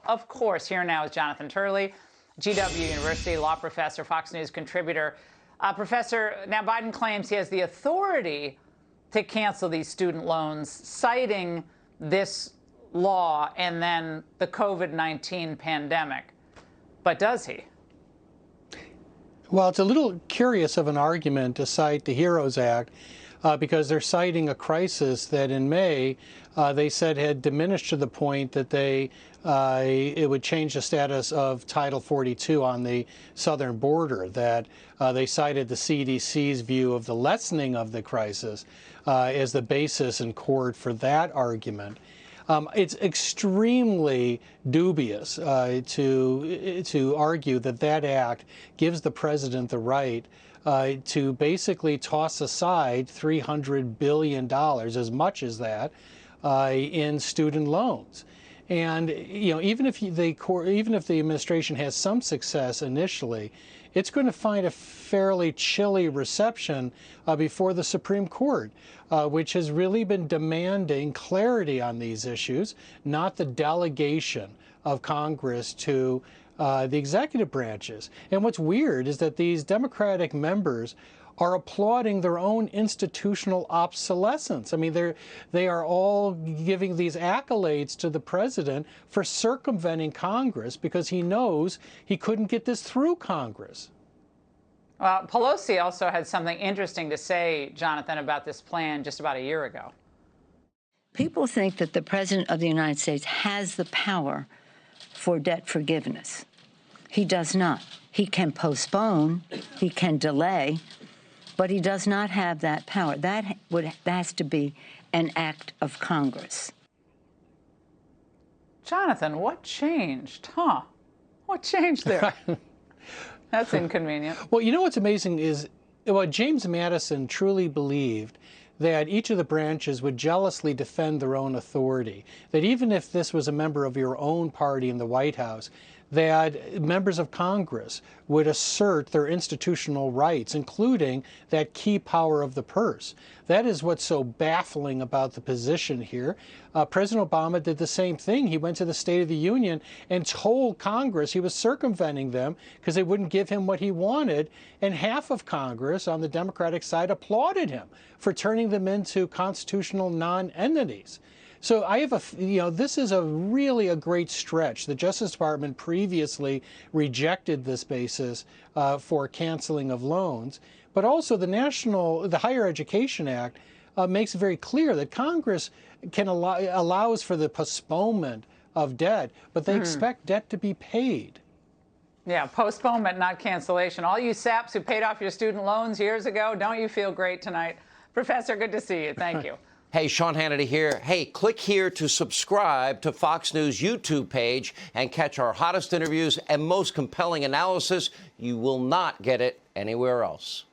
of course, here now is Jonathan Turley, GW University law professor, Fox News contributor. Professor, now Biden claims he has the authority to cancel these student loans, citing this law and then the COVID-19 pandemic. But does he? Well, it's a little curious of an argument to cite the HEROES Act because they're citing a crisis that in May they said had diminished to the point that it would change the status of Title 42 on the southern border, that they cited the CDC's view of the lessening of the crisis as the basis in court for that argument. It's extremely dubious to argue that that act gives the president the right to basically toss aside $300 billion, as much as that, in student loans. And even if the administration has some success initially, it's going to find a fairly chilly reception before the Supreme Court, which has really been demanding clarity on these issues, not the delegation of Congress to the executive branches. And what's weird is that these Democratic members are applauding their own institutional obsolescence. I mean, they are all giving these accolades to the president for circumventing Congress because he knows he couldn't get this through Congress. Well, Pelosi also had something interesting to say, Jonathan, about this plan just about a year ago. People think that the President of the United States has the power for debt forgiveness. He does not. He can postpone, he can delay, but he does not have that power. That has to be an act of Congress. Jonathan, what changed? Huh? What changed there? That's inconvenient. Well, you know what's amazing is James Madison truly believed that each of the branches would jealously defend their own authority, that even if this was a member of your own party in the White House, that members of Congress would assert their institutional rights, including that key power of the purse. That is what's so baffling about the position here. President Obama did the same thing. He went to the State of the Union and told Congress he was circumventing them because they wouldn't give him what he wanted. And half of Congress on the Democratic side applauded him for turning them into constitutional non-entities. So I have this is really a great stretch. The Justice Department previously rejected this basis for canceling of loans, but also the Higher Education Act makes it very clear that Congress allows for the postponement of debt, but they expect debt to be paid. Yeah, postponement, not cancellation. All you saps who paid off your student loans years ago, don't you feel great tonight? Professor, good to see you. Thank you. Hey, Sean Hannity here. Hey, click here to subscribe to Fox News YouTube page and catch our hottest interviews and most compelling analysis. You will not get it anywhere else.